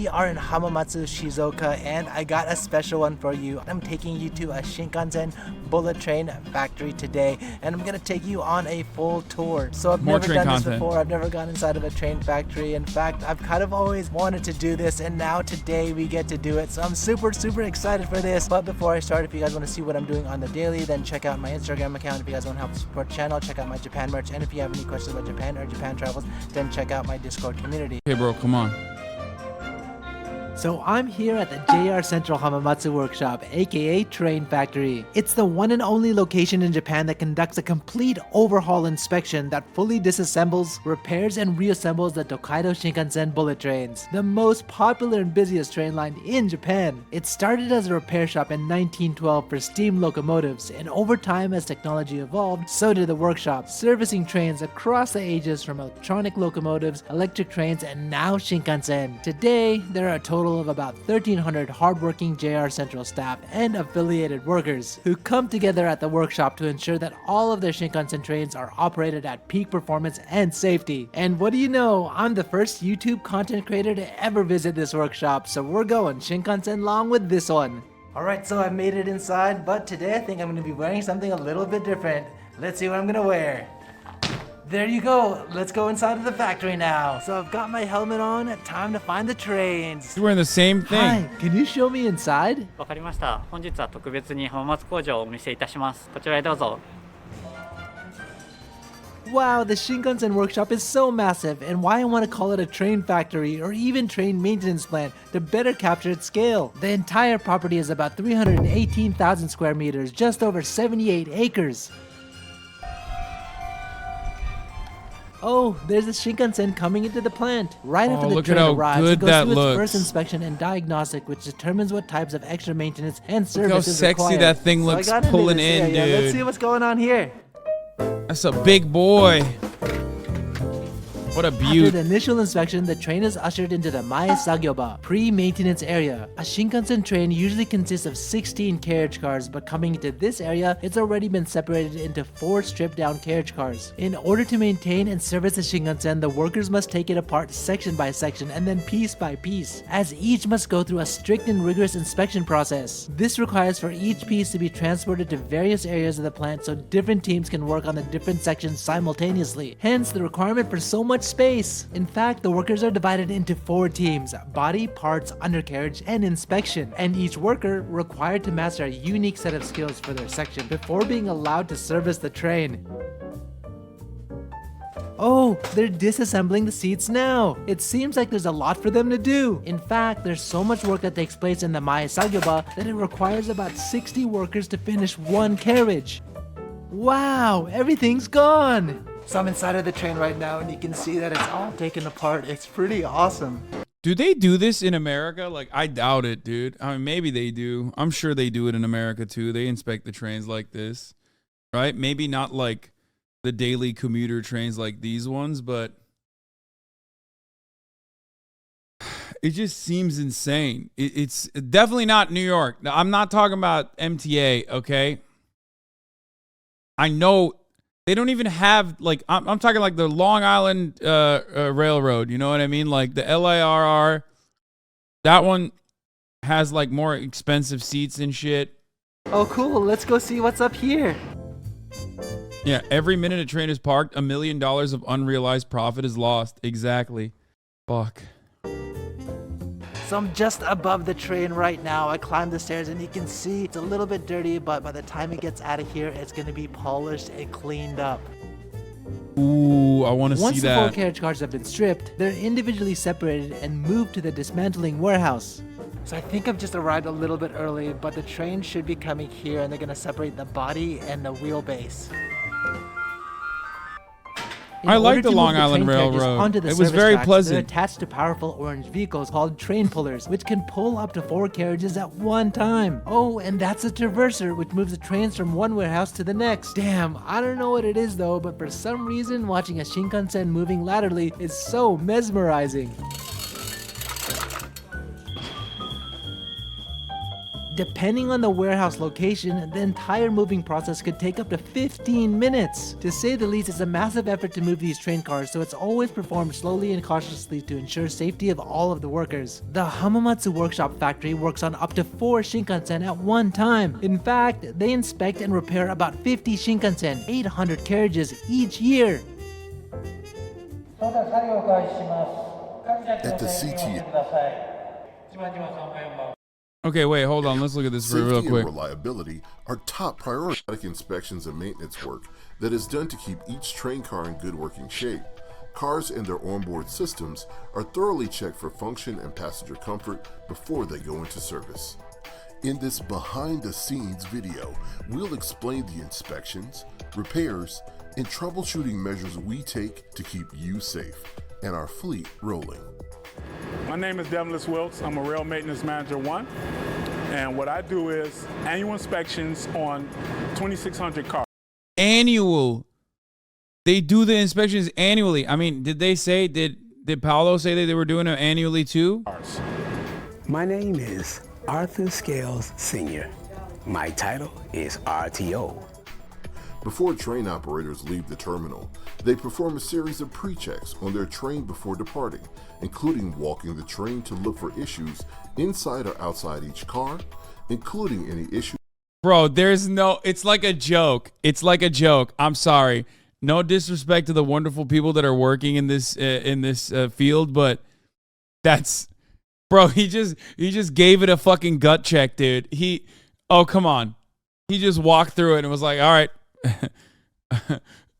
we are in Hamamatsu, Shizuoka, and I got a special one for you. I'm taking you to a Shinkansen bullet train factory today, and I'm gonna take you on a full tour. So I've never done this before. I've never gone inside of a train factory. In fact, I've kind of always wanted to do this, and now today we get to do it. So I'm super excited for this. But before I start, if you guys want to see what I'm doing on the daily, then check out my Instagram account. If you guys want to help support the channel, check out my Japan merch. And if you have any questions about Japan or Japan travels, then check out my Discord community. Okay, bro, come on. So I'm here at the JR Central Hamamatsu Workshop, aka Train Factory. It's the one and only location in Japan that conducts a complete overhaul inspection that fully disassembles, repairs, and reassembles the Tokaido Shinkansen bullet trains, the most popular and busiest train line in Japan. It started as a repair shop in 1912 for steam locomotives, and over time as technology evolved, so did the workshop, servicing trains across the ages from electronic locomotives, electric trains, and now Shinkansen. Today, there are a total of about 1,300 hardworking JR Central staff and affiliated workers who come together at the workshop to ensure that all of their Shinkansen trains are operated at peak performance and safety. And what do you know, I'm the first YouTube content creator to ever visit this workshop, so we're going Shinkansen along with this one. Alright, so I made it inside, but today I think I'm going to be wearing something a little bit different. Let's see what I'm going to wear. There you go. Let's go inside of the factory now. So I've got my helmet on. Time to find the trains. You're wearing the same thing. Hi, can you show me inside? わかりました。本日は特別に浜松工場をお見せいたします。こちらへどうぞ。 Wow, the Shinkansen workshop is so massive, and why I want to call it a train factory or even train maintenance plant to better capture its scale. The entire property is about 318,000 square meters, just over 78 acres. Oh, there's a Shinkansen coming into the plant. Right after the train arrives, it goes through its first inspection and diagnostic, which determines what types of extra maintenance and services required. Look how sexy that thing looks pulling in, dude. Let's see what's going on here. That's a big boy. What a beaut. After the initial inspection, the train is ushered into the Mae Sagyoba, pre-maintenance area. A Shinkansen train usually consists of 16 carriage cars, but coming into this area, it's already been separated into 4 stripped-down carriage cars. In order to maintain and service the Shinkansen, the workers must take it apart section by section and then piece by piece, as each must go through a strict and rigorous inspection process. This requires for each piece to be transported to various areas of the plant so different teams can work on the different sections simultaneously. Hence, the requirement for so much space. In fact, the workers are divided into 4 teams: body, parts, undercarriage, and inspection, and each worker required to master a unique set of skills for their section before being allowed to service the train. Oh, they're disassembling the seats now. It seems like there's a lot for them to do. In fact, there's so much work that takes place in the Mae Sagyoba that it requires about 60 workers to finish one carriage. Wow, everything's gone. So I'm inside of the train right now, and you can see that it's all taken apart. It's pretty awesome. Do they do this in America? Like, I doubt it, dude. I mean, maybe they do. I'm sure they do it in America, too. They inspect the trains like this, right? Maybe not like the daily commuter trains like these ones, but it just seems insane. It's definitely not New York. Now, I'm not talking about MTA, okay? I know they don't even have, like, I'm talking like the Long Island Railroad, you know what I mean? Like the LIRR, that one has like more expensive seats and shit. Oh, cool. Let's go see what's up here. Yeah, every minute a train is parked, $1 million of unrealized profit is lost. Exactly. Fuck. So I'm just above the train right now. I climbed the stairs and you can see it's a little bit dirty, but by the time it gets out of here, it's going to be polished and cleaned up. Ooh, I want to see that. Once the 4 carriage cars have been stripped, they're individually separated and moved to the dismantling warehouse. So I think I've just arrived a little bit early, but the train should be coming here and they're going to separate the body and the wheelbase. I like the Long Island Railroad. It was very pleasant. They're attached to powerful orange vehicles called train pullers, which can pull up to 4 carriages at one time. Oh, and that's a traverser, which moves the trains from one warehouse to the next. Damn, I don't know what it is though, but for some reason, watching a Shinkansen moving laterally is so mesmerizing. Depending on the warehouse location, the entire moving process could take up to 15 minutes. To say the least, it's a massive effort to move these train cars, so it's always performed slowly and cautiously to ensure safety of all of the workers. The Hamamatsu Workshop factory works on up to 4 Shinkansen at one time. In fact, they inspect and repair about 50 Shinkansen, 800 carriages each year. At the CT, Okay, wait, hold on. Let's look at this real safety quick. and reliability are top priority inspections and maintenance work that is done to keep each train car in good working shape. Cars and their onboard systems are thoroughly checked for function and passenger comfort before they go into service. In this behind-the-scenes video, we'll explain the inspections, repairs, and troubleshooting measures we take to keep you safe and our fleet rolling. My name is Devin Wilkes. I'm a Rail Maintenance Manager 1. And what I do is annual inspections on 2,600 cars. Annual. They do the inspections annually. I mean, did Paolo say that they were doing it annually too? My name is Arthur Scales Sr. My title is RTO. Before train operators leave the terminal, they perform a series of pre-checks on their train before departing, including walking the train to look for issues inside or outside each car, including any issues. Bro, it's like a joke. It's like a joke. I'm sorry. No disrespect to the wonderful people that are working in this field, but bro, he just gave it a fucking gut check, dude. Oh, come on. He just walked through it and was like, all right,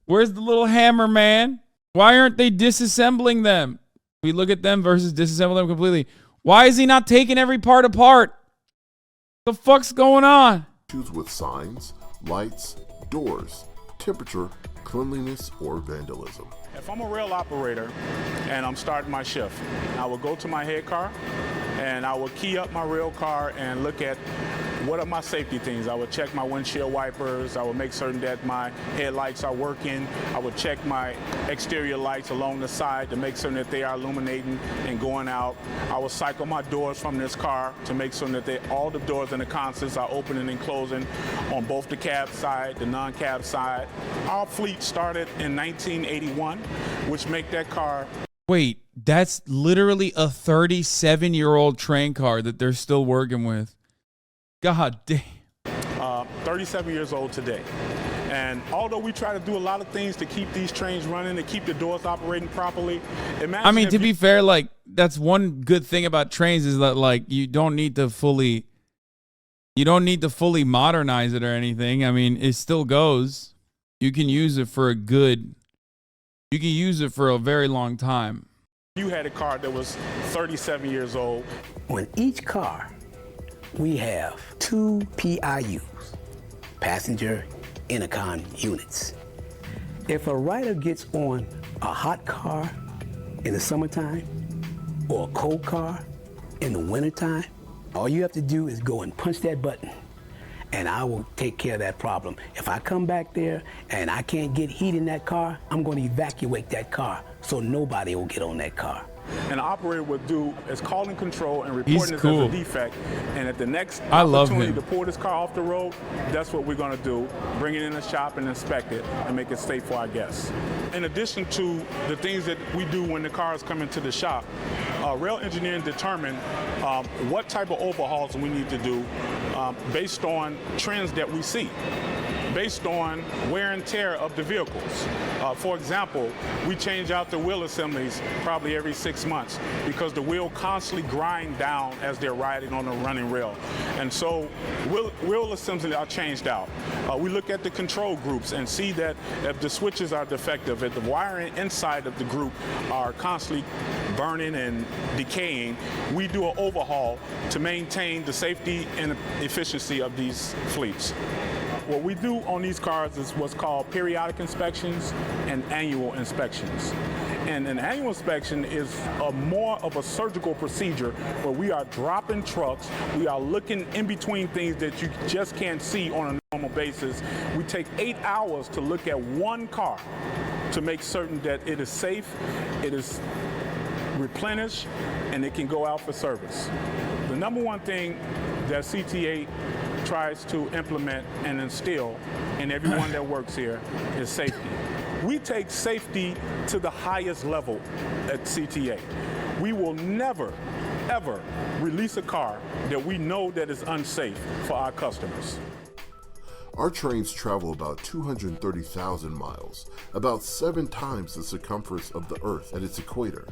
where's the little hammer, man? Why aren't they disassembling them? We look at them versus disassemble them completely. Why is he not taking every part apart? The fuck's going on? Issues with signs, lights, doors, temperature, cleanliness, or vandalism. If I'm a rail operator and I'm starting my shift, I will go to my head car and I will key up my rail car and look at what are my safety things. I would check my windshield wipers. I would make certain that my headlights are working. I would check my exterior lights along the side to make certain that they are illuminating and going out. I will cycle my doors from this car to make certain that all the doors in the consoles are opening and closing on both the cab side, the non-cab side. Our fleet started in 1981, which make that car. Wait, that's literally a 37-year-old train car that they're still working with. God damn. 37 years old today. And although we try to do a lot of things to keep these trains running, to keep the doors operating properly, I mean, to be fair, like, that's one good thing about trains is that, like, you don't need to fully modernize it or anything. I mean, it still goes. You can use it for a very long time. You had a car that was 37 years old. On each car, we have 2 PIUs, passenger intercom units. If a rider gets on a hot car in the summertime or a cold car in the wintertime, all you have to do is go and punch that button and I will take care of that problem. If I come back there and I can't get heat in that car, I'm going to evacuate that car so nobody will get on that car. An operator would do is calling control and reporting this as a defect. And at the next opportunity to pull this car off the road, that's what we're going to do. Bring it in the shop and inspect it and make it safe for our guests. In addition to the things that we do when the cars come into the shop, rail engineering determine what type of overhauls we need to do based on trends that we see, based on wear and tear of the vehicles. For example, we change out the wheel assemblies probably every 6 months because the wheel constantly grind down as they're riding on a running rail. And so wheel assemblies are changed out. We look at the control groups and see that if the switches are defective, if the wiring inside of the group are constantly burning and decaying, we do an overhaul to maintain the safety and efficiency of these fleets. What we do on these cars is what's called periodic inspections and annual inspections. And an annual inspection is more of a surgical procedure where we are dropping trucks, we are looking in between things that you just can't see on a normal basis. We take 8 hours to look at one car to make certain that it is safe, it is replenished, and it can go out for service. The number one thing that CTA tries to implement and instill in everyone that works here is safety. We take safety to the highest level at CTA. We will never, ever release a car that we know that is unsafe for our customers. Our trains travel about 230,000 miles, about 7 times the circumference of the Earth at its equator,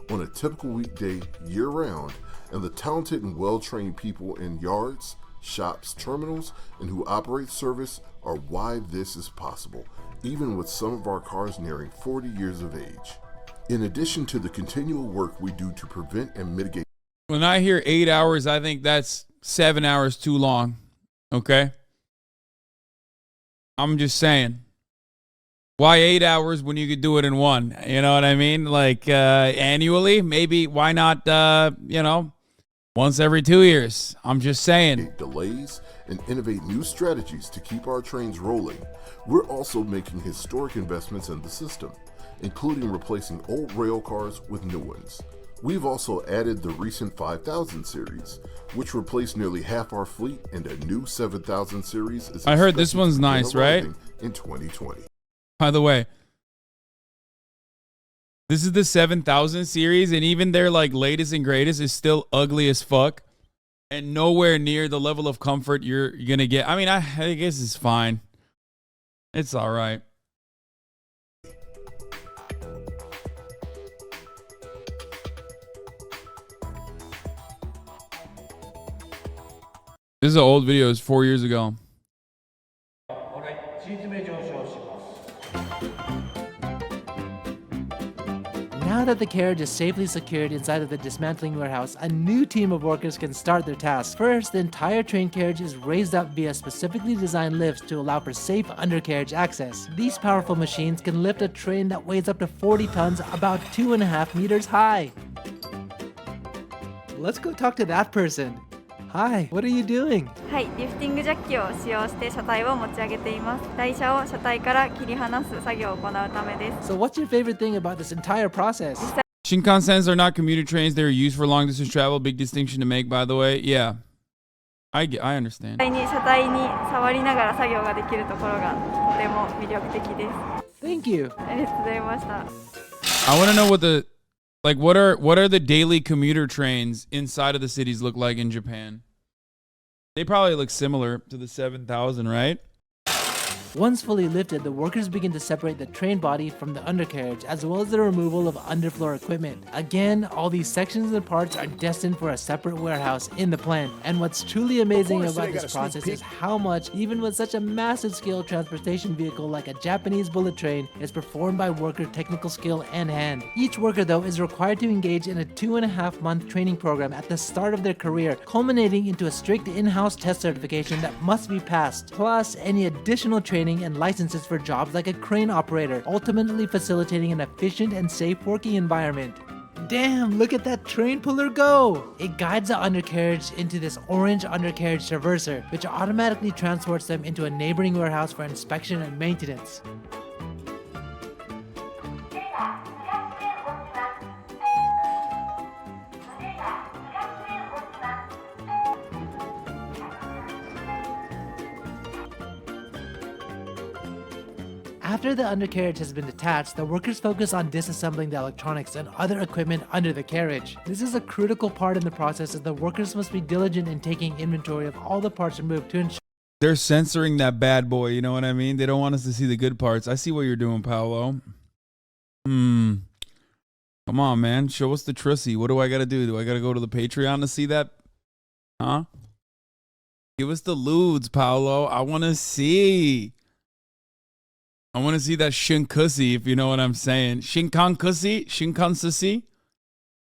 on a typical weekday year-round, and the talented and well-trained people in yards, shops, terminals, and who operate service are why this is possible, even with some of our cars nearing 40 years of age. In addition to the continual work we do to prevent and mitigate. When I hear 8 hours, I think that's 7 hours too long. Okay? I'm just saying. Why 8 hours when you could do it in 1? You know what I mean? Like annually? Maybe why not, once every 2 years? I'm just saying. Delays and innovate new strategies to keep our trains rolling. We're also making historic investments in the system, including replacing old rail cars with new ones. We've also added the recent 5000 series, which replaced nearly half our fleet, and a new 7000 series is I heard this one's nice, right? In 2020. By the way, this is the 7000 series, and even their like latest and greatest is still ugly as fuck and nowhere near the level of comfort you're gonna get. I mean, I guess it's fine. It's all right. This is an old video. It's 4 years ago. Now that the carriage is safely secured inside of the dismantling warehouse, a new team of workers can start their task. First, the entire train carriage is raised up via specifically designed lifts to allow for safe undercarriage access. These powerful machines can lift a train that weighs up to 40 tons about 2.5 meters high. Let's go talk to that person. Hi, what are you doing? はい、リフティングジャッキを使用して車体を持ち上げています。台車を車体から切り離す作業を行うためです。 So what's your favorite thing about this entire process? Shinkansens are not commuter trains. They're used for long distance travel. Big distinction to make, by the way. Yeah, I understand. 車体に触りながら作業ができるところがとても魅力的です。 Thank you. ありがとうございました。 I want to know what the what are the daily commuter trains inside of the cities look like in Japan? They probably look similar to the 7000, right? Once fully lifted, the workers begin to separate the train body from the undercarriage, as well as the removal of underfloor equipment. Again, all these sections and parts are destined for a separate warehouse in the plant. And what's truly amazing about this process is how much, even with such a massive scale transportation vehicle like a Japanese bullet train, is performed by worker technical skill and hand. Each worker, though, is required to engage in a 2.5-month training program at the start of their career, culminating into a strict in-house test certification that must be passed, plus any additional training and licenses for jobs like a crane operator, ultimately facilitating an efficient and safe working environment. Damn, look at that train puller go! It guides the undercarriage into this orange undercarriage traverser, which automatically transports them into a neighboring warehouse for inspection and maintenance. After the undercarriage has been detached, the workers focus on disassembling the electronics and other equipment under the carriage. This is a critical part in the process, as the workers must be diligent in taking inventory of all the parts removed to ensure They're censoring that bad boy, you know what I mean? They don't want us to see the good parts. I see what you're doing, Paolo. Come on, man. Show us the trussy. What do I got to do? Do I got to go to the Patreon to see that? Huh? Give us the lewds, Paolo. I want to see. I want to see that shinkusi, if you know what I'm saying. Shinkankusi? Shinkansusi?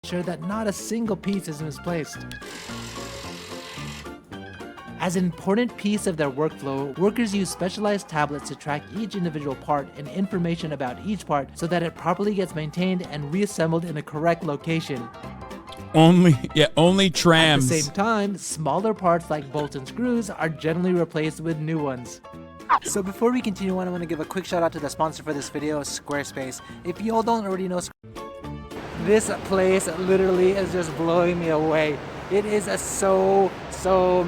sure that not a single piece is misplaced. As an important piece of their workflow, workers use specialized tablets to track each individual part and information about each part so that it properly gets maintained and reassembled in the correct location. Only trams. At the same time, smaller parts like bolts and screws are generally replaced with new ones. So before we continue on, I want to give a quick shout out to the sponsor for this video, Squarespace. If you all don't already know, this place literally is just blowing me away. It is so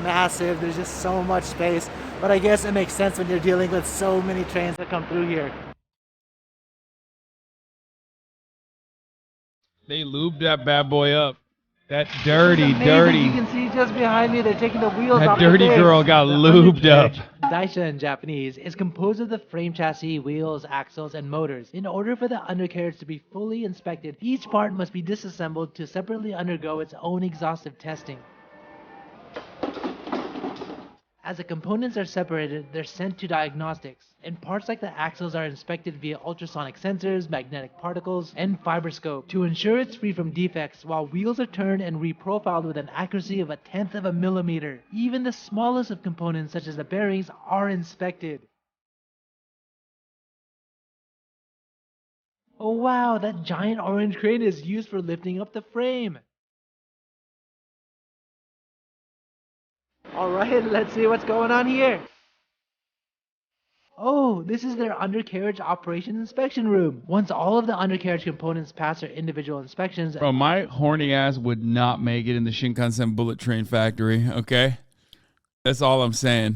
massive. There's just so much space. But I guess it makes sense when you're dealing with so many trains that come through here. They lubed that bad boy up. That dirty. You can see just behind me, they're taking the wheels off. That dirty girl got lubed up. Daisha in Japanese is composed of the frame chassis, wheels, axles, and motors. In order for the undercarriage to be fully inspected, each part must be disassembled to separately undergo its own exhaustive testing. As the components are separated, they're sent to diagnostics, and parts like the axles are inspected via ultrasonic sensors, magnetic particles, and fiberscope to ensure it's free from defects, while wheels are turned and reprofiled with an accuracy of 1/10 of a millimeter. Even the smallest of components, such as the bearings, are inspected. Oh wow, that giant orange crane is used for lifting up the frame. Alright, let's see what's going on here. Oh, this is their undercarriage operation inspection room. Once all of the undercarriage components pass their individual inspections... Bro, my horny ass would not make it in the Shinkansen bullet train factory, okay? That's all I'm saying.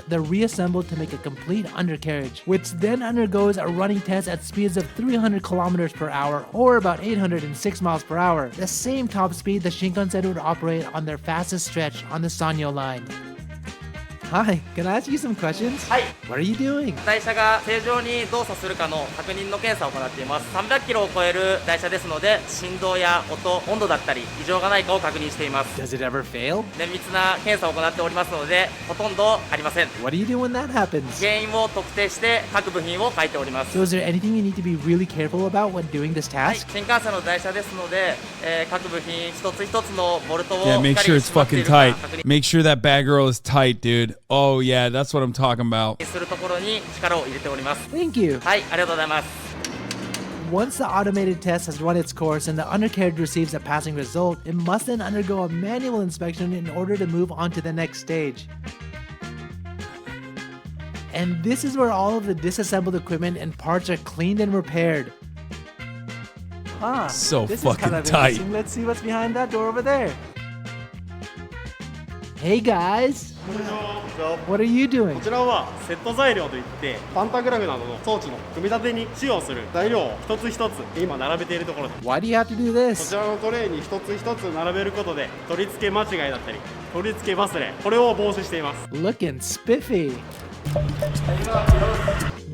They're reassembled to make a complete undercarriage, which then undergoes a running test at speeds of 300 kilometers per hour or about 806 miles per hour, the same top speed the Shinkansen would operate on their fastest stretch on the Sanyo line. Hi, can I ask you some questions? Hi. What are you doing? 台車が正常に動作するかの確認の検査を行っています。300キロを超える台車ですので、振動や音、温度だったり異常がないかを確認しています。 Does it ever fail? 綿密な検査を行っておりますので、ほとんどありません。 What do you do when that happens? 原因を特定して各部品を書いております。 So is there anything you need to be really careful about when doing this はい、 task? 新幹線の台車ですので、各部品一つ一つのボルトを Yeah, make しっか sure り it's 締まってい fucking るか tight. 確認 Make sure that bad girl is tight, dude. Oh, yeah, that's what I'm talking about. するところに力を入れております。 Thank you. はい、ありがとうございます。 Once the automated test has run its course and the undercarriage receives a passing result, it must then undergo a manual inspection in order to move on to the next stage. And this is where all of the disassembled equipment and parts are cleaned and repaired. So this fucking is kind of tight. interesting. Let's see what's behind that door over there. Hey guys, what are you doing? こちらはセット材料といってパンタグラフなどの装置の組み立てに使用する材料を一つ一つ今並べているところです。 Why do you have to do こ this? ちらのトレイに一つ一つ並べることで取り付け間違いだったり取り付け忘れこれを防止しています。 Looking spiffy.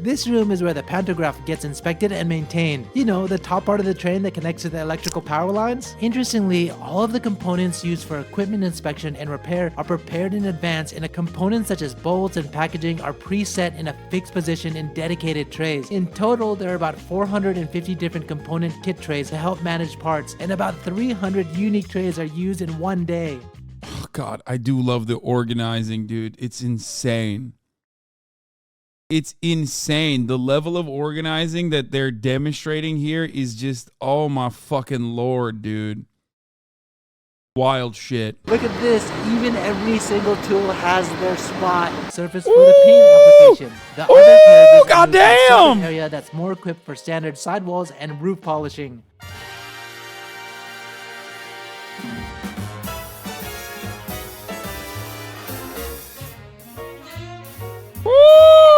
This room is where the pantograph gets inspected and maintained. You know, the top part of the train that connects to the electrical power lines? Interestingly, all of the components used for equipment inspection and repair are prepared in advance, and the components such as bolts and packaging are preset in a fixed position in dedicated trays. In total, there are about 450 different component kit trays to help manage parts, and about 300 unique trays are used in one day. Oh, God, I do love the organizing, dude. It's insane. It's insane. The level of organizing that they're demonstrating here is just, oh my fucking Lord, dude. Wild shit. Look at this, even every single tool has their spot. Surface for the paint application. The other carriages goddamn! Surface area that's more equipped for standard sidewalls and roof polishing.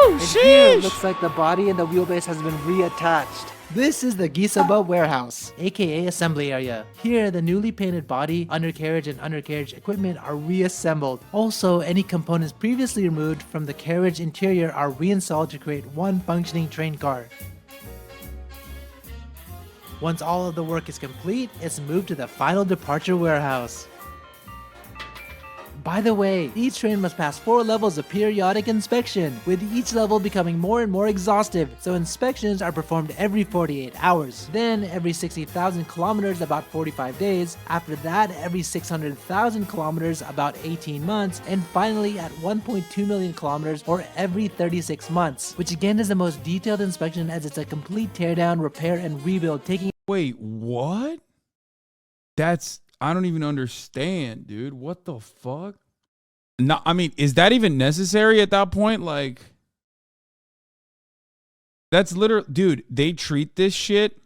And here it looks like the body and the wheelbase has been reattached. This is the Gisaba warehouse, aka assembly area. Here, the newly painted body, undercarriage, and undercarriage equipment are reassembled. Also, any components previously removed from the carriage interior are reinstalled to create one functioning train car. Once all of the work is complete, it's moved to the final departure warehouse. By the way, each train must pass 4 levels of periodic inspection, with each level becoming more and more exhaustive, so inspections are performed every 48 hours, then every 60,000 kilometers about 45 days, after that every 600,000 kilometers about 18 months, and finally at 1.2 million kilometers or every 36 months, which again is the most detailed inspection as it's a complete teardown, repair, and rebuild taking... Wait, what? That's... I don't even understand, dude. What the fuck? No, I mean, is that even necessary at that point? Like, that's literally, dude, they treat this shit.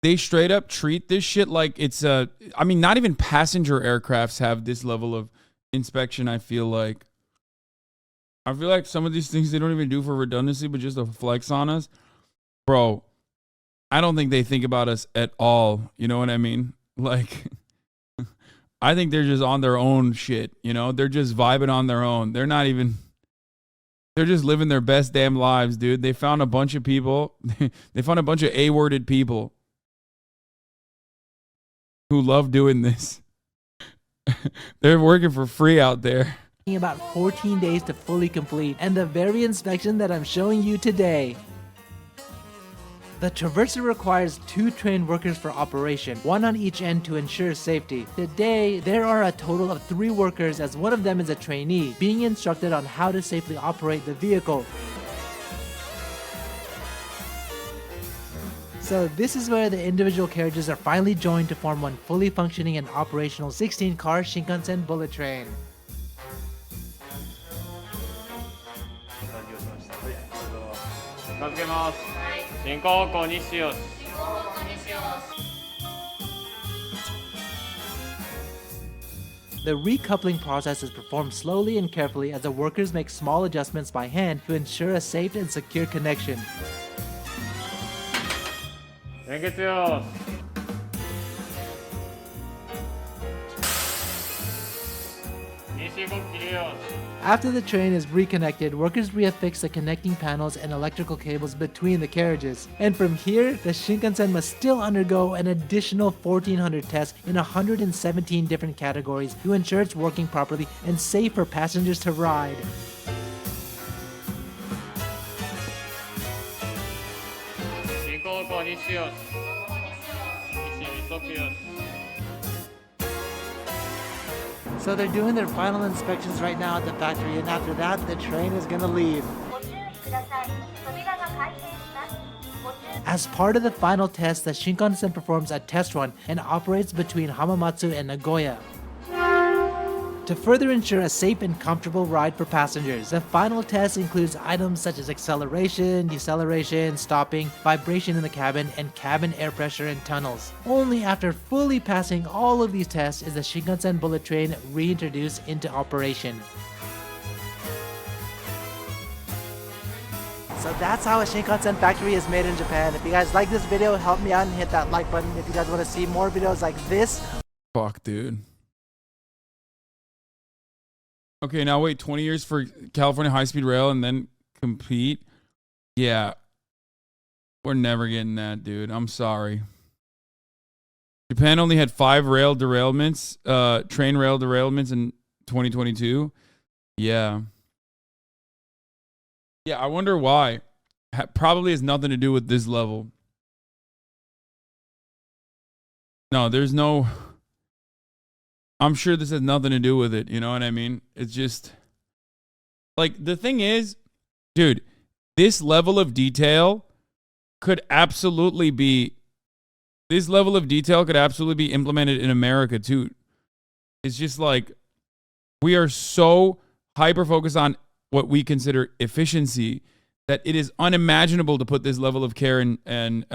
They straight up treat this shit like it's a, I mean, not even passenger aircrafts have this level of inspection, I feel like. I feel like some of these things they don't even do for redundancy, but just to flex on us. Bro, I don't think they think about us at all. You know what I mean? Like, I think they're just on their own shit. You know, they're just vibing on their own. They're not even, they're just living their best damn lives, dude. They found a bunch of people. They found a bunch of A-worded people who love doing this. They're working for free out there. About 14 days to fully complete, and the very inspection that I'm showing you today. The traverser requires 2 trained workers for operation, 1 on each end to ensure safety. Today, there are a total of 3 workers, as one of them is a trainee, being instructed on how to safely operate the vehicle. So this is where the individual carriages are finally joined to form one fully functioning and operational 16-car Shinkansen bullet train. The recoupling process is performed slowly and carefully as the workers make small adjustments by hand to ensure a safe and secure connection. After the train is reconnected, workers reaffix the connecting panels and electrical cables between the carriages. And from here, the Shinkansen must still undergo an additional 1,400 tests in 117 different categories to ensure it's working properly and safe for passengers to ride. So they're doing their final inspections right now at the factory, and after that, the train is gonna leave. As part of the final test, the Shinkansen performs a test run and operates between Hamamatsu and Nagoya to further ensure a safe and comfortable ride for passengers. The final test includes items such as acceleration, deceleration, stopping, vibration in the cabin, and cabin air pressure in tunnels. Only after fully passing all of these tests is the Shinkansen bullet train reintroduced into operation. So that's how a Shinkansen factory is made in Japan. If you guys like this video, help me out and hit that like button. If you guys want to see more videos like this. Fuck, dude. Okay, now wait, 20 years for California high-speed rail and then compete? Yeah. We're never getting that, dude. I'm sorry. Japan only had 5 rail derailments, train rail derailments in 2022. Yeah. Yeah, I wonder why. Probably has nothing to do with this level. No, there's no... I'm sure this has nothing to do with it. You know what I mean? It's just... Like, the thing is, dude, this level of detail could absolutely be... This level of detail could absolutely be implemented in America, too. It's just like... We are so hyper-focused on what we consider efficiency that it is unimaginable to put this level of care and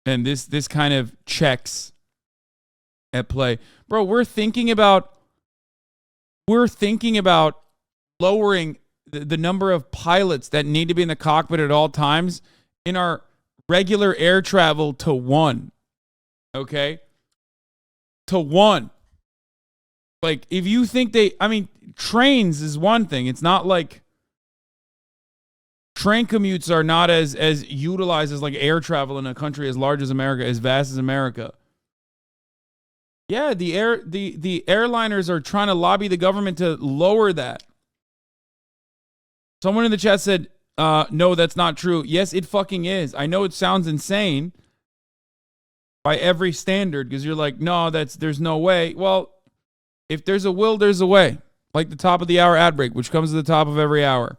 this kind of checks at play. Bro, we're thinking about lowering the number of pilots that need to be in the cockpit at all times in our regular air travel to 1. Okay? To 1. Like, if you think I mean, trains is one thing. It's not like train commutes are not as utilized as like air travel in a country as large as America, as vast as America. Yeah, the airliners are trying to lobby the government to lower that. Someone in the chat said, no, that's not true. Yes, it fucking is. I know it sounds insane by every standard because you're like, no, there's no way. Well, if there's a will, there's a way. Like the top of the hour ad break, which comes at the top of every hour.